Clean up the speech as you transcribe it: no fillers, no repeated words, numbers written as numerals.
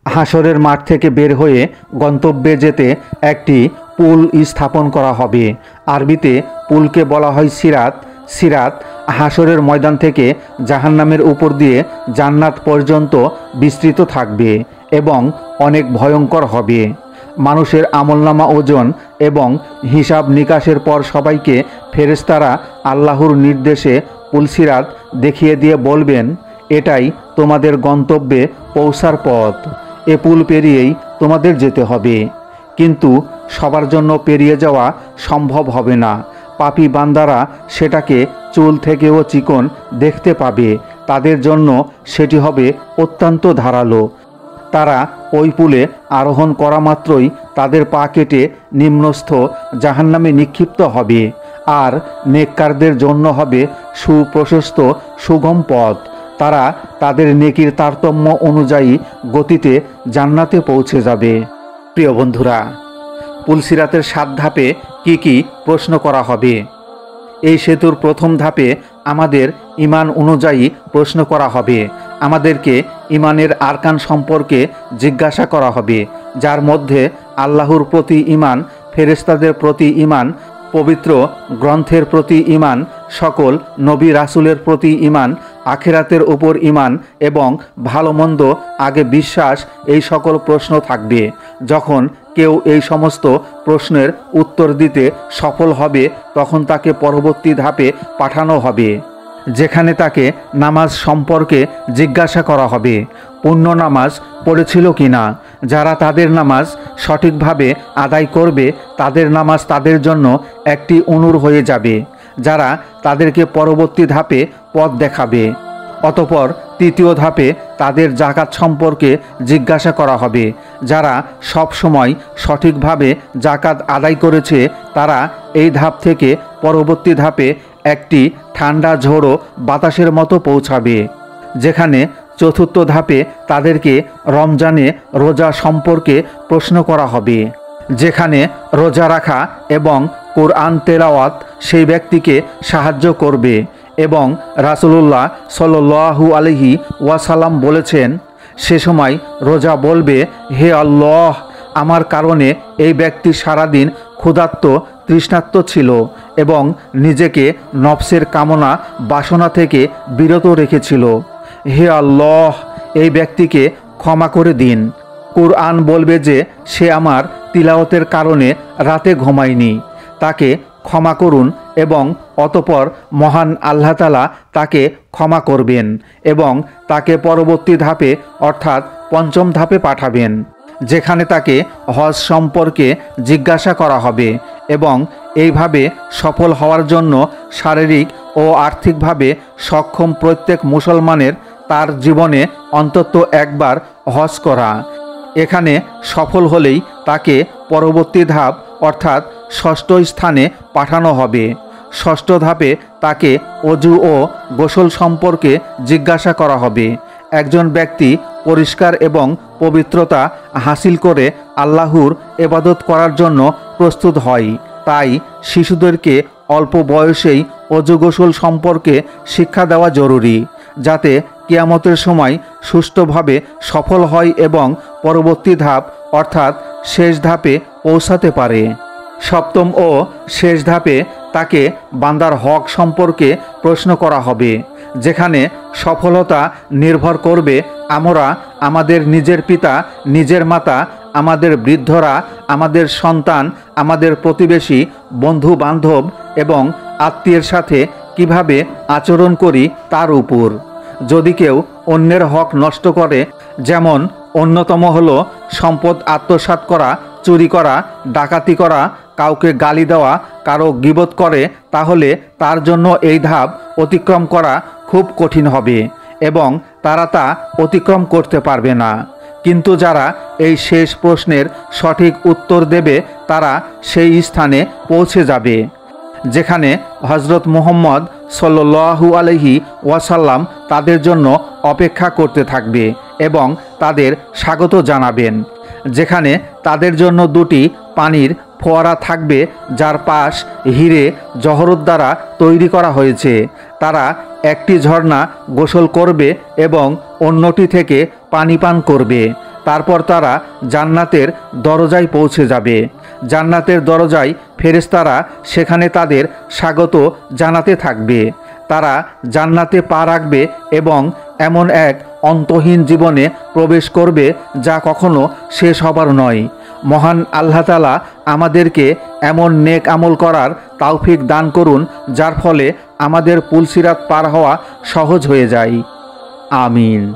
হাসরের মাঠ থেকে বের হয়ে গন্তব্যে যেতে একটি পুল স্থাপন করা হবে। আরবিতে পুলকে বলা হয় সিরাত। সিরাত হাসরের ময়দান থেকে জাহান্নামের উপর দিয়ে জান্নাত পর্যন্ত বিস্তৃত থাকবে এবং অনেক ভয়ঙ্কর হবে। মানুষের আমলনামা ওজন এবং হিসাব নিকাশের পর সবাইকে ফেরেশতারা আল্লাহর নির্দেশে পুলসিরাত দেখিয়ে দিয়ে বলবেন, এটাই তোমাদের গন্তব্যে পৌঁছার পথ। এ পুল পেরিয়েই তোমাদের যেতে হবে। কিন্তু সবার জন্য পেরিয়ে যাওয়া সম্ভব হবে না। পাপী বান্দারা সেটাকে চুল থেকেও চিকন দেখতে পাবে। তাদের জন্য সেটি হবে অত্যন্ত ধারালো। তারা ওই পুলে আরোহণ করা মাত্রই তাদের পা কেটে নিম্নস্থ জাহান্নামে নিক্ষিপ্ত হবে। আর নেককারদের জন্য হবে সুপ্রশস্ত সুগম পথ। তারা তাদের নেকির তারতম্য অনুযায়ী গতিতে জান্নাতে পৌঁছে যাবে। প্রিয় বন্ধুরা, পুলসিরাতের 7 ধাপে কি কি প্রশ্ন করা হবে? এই সেতুর প্রথম ধাপে আমাদের ঈমান অনুযায়ী প্রশ্ন করা হবে। আমাদেরকে ঈমানের আরকান সম্পর্কে জিজ্ঞাসা করা হবে, যার মধ্যে আল্লাহর প্রতি ঈমান, ফেরেশতাদের প্রতি ঈমান, পবিত্র গ্রন্থের প্রতি ঈমান, সকল নবী রাসূলের প্রতি ঈমান, আখিরাতের উপর ঈমান এবং ভালো মন্দ আগে বিশ্বাস, এই সকল প্রশ্ন থাকবে। যখন কেউ এই সমস্ত প্রশ্নের উত্তর দিতে সফল হবে তখন তাকে পরবর্তী ধাপে পাঠানো হবে, যেখানে তাকে নামাজ সম্পর্কে জিজ্ঞাসা করা হবে। পূর্ণ নামাজ পড়েছিল কিনা? যারা তাদের নামাজ সঠিকভাবে আদায় করবে তাদের নামাজ তাদের জন্য একটি নূর হয়ে যাবে, যারা তাদেরকে পরবর্তী ধাপে পথ দেখাবে। অতঃপর তৃতীয় ধাপে তাদের জাকাত সম্পর্কে জিজ্ঞাসা করা হবে। যারা সব সময় সঠিকভাবে জাকাত আদায় করেছে তারা এই ধাপ থেকে পরবর্তী ধাপে একটি ঠান্ডা ঝোড়ো বাতাসের মতো পৌঁছাবে। যেখানে চতুর্থ ধাপে তাদেরকে রমজানে রোজা সম্পর্কে প্রশ্ন করা হবে। যেখানে রোজা রাখা এবং কোরআন তেলাওয়াত সেই ব্যক্তিকে সাহায্য করবে। এবং রাসূলুল্লাহ সাল্লাল্লাহু আলাইহি ওয়াসাল্লাম বলেছেন, সে সময় রোজা বলবে, হে আল্লাহ, আমার কারণে এই ব্যক্তি সারাদিন ক্ষুধার্ত তৃষ্ণার্ত ছিল এবং নিজেকে নফসের কামনা বাসনা থেকে বিরত রেখেছিল। হে আল্লাহ, এই ব্যক্তিকে ক্ষমা করে দিন। কুরআন বলবে যে সে আমার তিলাওয়াতের কারণে রাতে ঘুমায়নি, তাকে ক্ষমা করুন। এবং অতঃপর মহান আল্লাহ তাআলা তাকে ক্ষমা করবেন এবং তাকে পরবর্তী ধাপে অর্থাৎ পঞ্চম ধাপে পাঠাবেন, যেখানে তাকে হজ সম্পর্কে জিজ্ঞাসা করা হবে। এবং এইভাবে সফল হওয়ার জন্য শারীরিক ও আর্থিকভাবে সক্ষম প্রত্যেক মুসলমানের তার জীবনে অন্তত একবার হজ করা। এখানে সফল হলেই তাকে পরবর্তী ধাপ অর্থাৎ ষষ্ঠ স্থানে পাঠানো হবে। ষষ্ঠ ধাপে তাকে অজু ও গোসল সম্পর্কে জিজ্ঞাসা করা হবে। একজন ব্যক্তি পরিষ্কার এবং পবিত্রতা হাসিল করে আল্লাহর ইবাদত করার জন্য প্রস্তুত হয়। তাই শিশুদেরকে অল্প বয়সেই অজু গোসল সম্পর্কে শিক্ষা দেওয়া জরুরি, যাতে কিয়ামতের সময় সুষ্ঠুভাবে সফল হয় এবং পরবর্তী ধাপ অর্থাৎ শেষ ধাপে পৌঁছাতে পারে। সপ্তম ও শেষ ধাপে তাকে বান্দার হক সম্পর্কে প্রশ্ন করা হবে, যেখানে সফলতা নির্ভর করবে আমরা আমাদের নিজের পিতা, নিজের মাতা, আমাদের বৃদ্ধরা, আমাদের সন্তান, আমাদের প্রতিবেশী, বন্ধু বান্ধব এবং আত্মীয়ের সাথে কিভাবে আচরণ করি তার উপর। যদি কেউ অন্যের হক নষ্ট করে, যেমন অন্যতম হলো সম্পদ আত্মসাৎ করা, চুরি করা, ডাকাতি করা, কাউকে গালি দেওয়া, কারো গীবত করে, তাহলে তার জন্য এই ধাপ অতিক্রম করা খুব কঠিন হবে এবং তারা তা অতিক্রম করতে পারবে না। কিন্তু যারা এই শেষ প্রশ্নের সঠিক উত্তর দেবে তারা সেই স্থানে পৌঁছে যাবে, যেখানে হযরত মুহাম্মদ সাল্লাল্লাহু আলাইহি ওয়াসাল্লাম তাদের জন্য অপেক্ষা করতে থাকবে এবং তাদের স্বাগত জানাবেন। যেখানে তাদের জন্য 2টি পানির ফোয়ারা থাকবে, যার পাশ হিরে জহরত দ্বারা তৈরি করা হয়েছে। তারা একটি ঝর্ণা গোসল করবে এবং অন্যটি থেকে পানি পান করবে। তারপর তারা জান্নাতের দরজায় পৌঁছে যাবে। জান্নাতের দরজায় ফেরেশতারা সেখানে তাদের স্বাগত জানাতে থাকবে। তারা জান্নাতে পা রাখবে এবং এমন এক অন্তহীন জীবনে প্রবেশ করবে যা কখনো শেষ হবার নয়। মহান আল্লাহ তাআলা আমাদেরকে এমন নেক আমল করার তৌফিক দান করুন যার ফলে আমাদের পুলসিরাত পার হওয়া সহজ হয়ে যায়। আমিন।